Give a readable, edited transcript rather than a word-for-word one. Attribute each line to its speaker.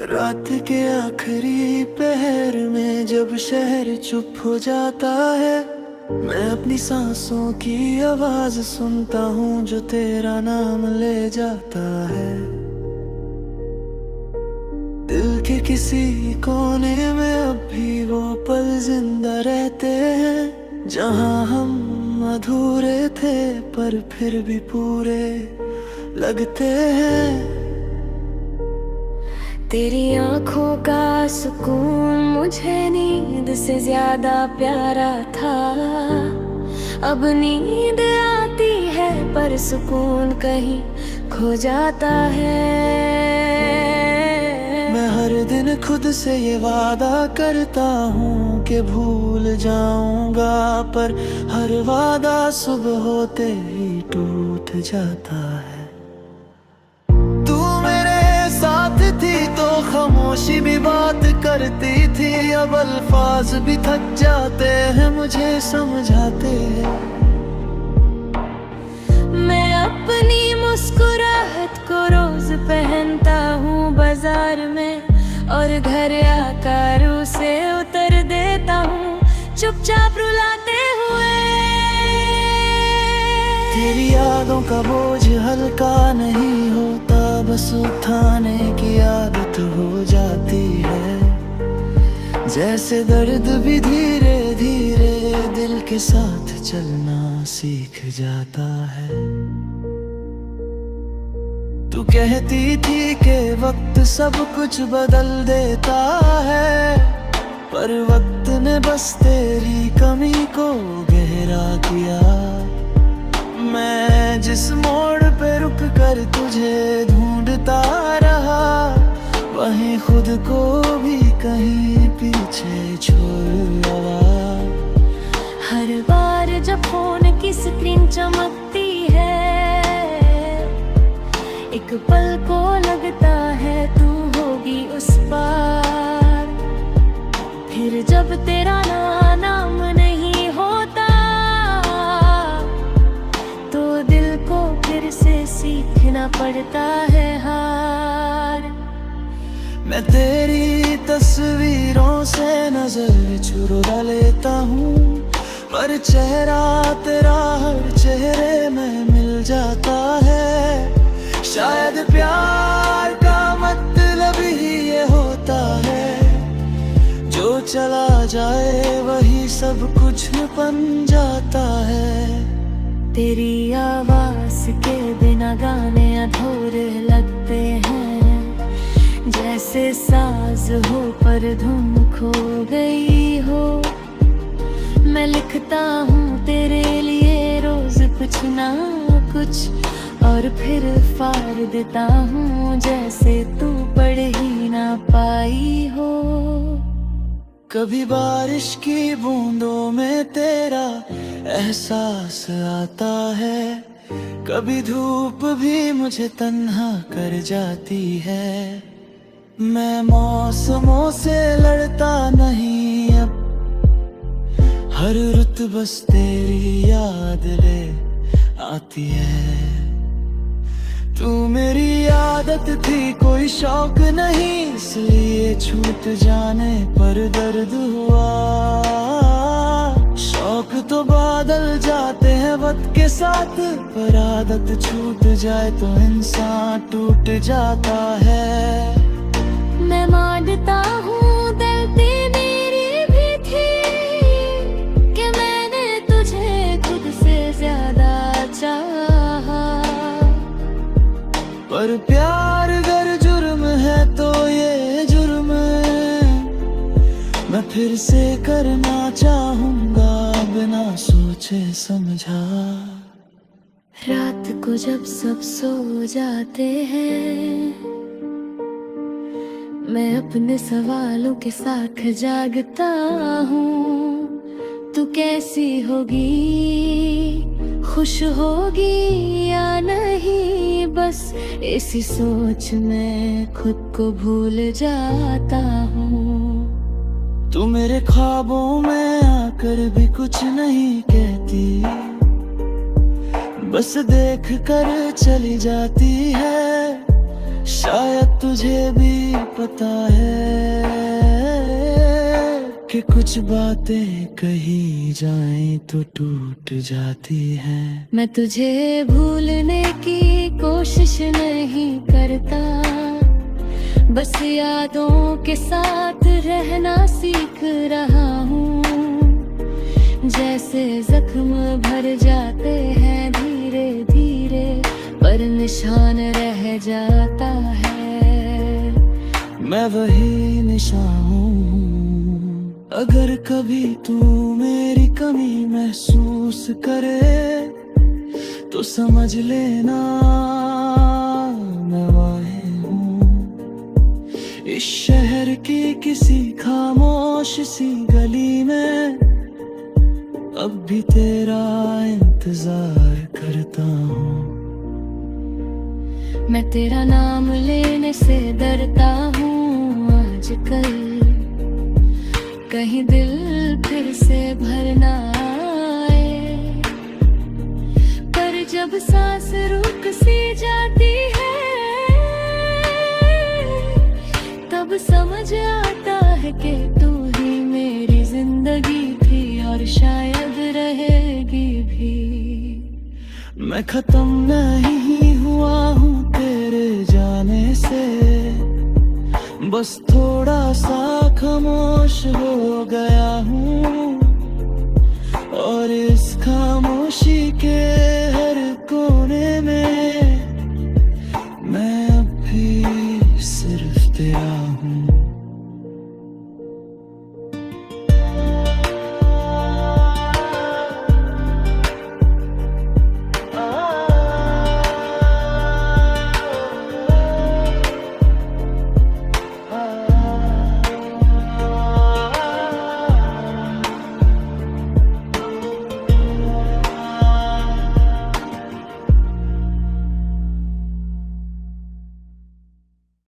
Speaker 1: रात के आखिरी पहर में जब शहर चुप हो जाता है, मैं अपनी सांसों की आवाज सुनता हूँ जो तेरा नाम ले जाता है। दिल के किसी कोने में अब भी वो पल जिंदा रहते हैं, जहाँ हम अधूरे थे पर फिर भी पूरे लगते हैं।
Speaker 2: तेरी आंखों का सुकून मुझे नींद से ज्यादा प्यारा था। अब नींद आती है पर सुकून कहीं खो जाता है।
Speaker 1: मैं हर दिन खुद से ये वादा करता हूँ कि भूल जाऊंगा, पर हर वादा सुबह होते ही टूट जाता है। साथ थी तो खामोशी भी बात करती थी, अब अल्फाज भी थक जाते हैं मुझे समझाते हैं।
Speaker 2: मैं अपनी मुस्कुराहट को रोज पहनता हूँ बाजार में, और घर आकर उसे उतर देता हूँ चुपचाप रुलाते हुए।
Speaker 1: तेरी यादों का बोझ हल्का नहीं होता, बस उठाने की आदत हो जाती है। जैसे दर्द भी धीरे धीरे दिल के साथ चलना सीख जाता है। तू कहती थी कि वक्त सब कुछ बदल देता है, पर वक्त ने बस तेरी कमी को गहरा किया। मैं जिस मोड़ पे रुक कर तुझे ढूंढता रहा, वहीं खुद को भी कहीं पीछे छोड़ आया।
Speaker 2: हर बार जब फोन की स्क्रीन चमकती है, एक पल को लगता है तू होगी उस पार। फिर जब तेरा नाम नहीं होता, तो दिल को फिर से सीखना पड़ता है हार।
Speaker 1: मैं तेरी तस्वीरों से नजर चुरा लेता हूँ, पर चेहरा तेरा हर चेहरे में मिल जाता है। शायद प्यार का मतलब ही ये होता है, जो चला जाए वही सब कुछ बन जाता है।
Speaker 2: तेरी आवाज के बिना गाने अधूरे लगते हैं, जैसे साज हो पर धुन खो गई हो। मैं लिखता हूँ तेरे लिए रोज कुछ ना कुछ, और फिर फाड़ देता हूँ जैसे तू पढ़ ही ना पाई हो।
Speaker 1: कभी बारिश की बूंदों में तेरा एहसास आता है, कभी धूप भी मुझे तन्हा कर जाती है। मैं मौसमों से लड़ता नहीं अब, हर रुत बस तेरी याद ले आती है। तू मेरी आदत थी कोई शौक नहीं, इसलिए छूट जाने पर दर्द हुआ। शौक तो बादल जाते हैं वक्त के साथ, पर आदत छूट जाए तो इंसान टूट जाता है।
Speaker 2: मैं मानता हूँ गलती मेरी भी थी, कि मैंने तुझे खुद से ज्यादा चाहा।
Speaker 1: पर प्यार अगर जुर्म है तो ये जुर्म मैं फिर से करना चाहूंगा बिना सोचे समझा।
Speaker 2: रात को जब सब सो जाते हैं, मैं अपने सवालों के साथ जागता हूँ। तू कैसी होगी, खुश होगी या नहीं, बस इसी सोच में खुद को भूल जाता हूँ।
Speaker 1: तू मेरे ख्वाबों में आकर भी कुछ नहीं कहती, बस देख कर चली जाती है। शायद तुझे भी पता है कि कुछ बातें कही जाएं तो टूट जाती हैं।
Speaker 2: मैं तुझे भूलने की कोशिश नहीं करता, बस यादों के साथ रहना सीख रहा हूँ। जैसे जख्म भर जाते हैं धीरे धीरे, पर निशान रह जाता है।
Speaker 1: मैं वही निशान हूँ। अगर कभी तू मेरी कमी महसूस करे तो समझ लेना मैं वही हूँ। इस शहर की किसी खामोश सी गली में अब भी तेरा इंतजार करता हूँ।
Speaker 2: मैं तेरा नाम लेने से डरता हूँ आजकल, कहीं दिल फिर से भर ना आए। पर जब सांस रुक सी जाती है, तब समझ आता है कि तू ही मेरी जिंदगी थी और शायद रहेगी भी।
Speaker 1: मैं खत्म नहीं हुआ हूँ तेरे जाने से, बस थोड़ा सा खामोश हो गया हूँ। और इस खामोशी के हर कोने में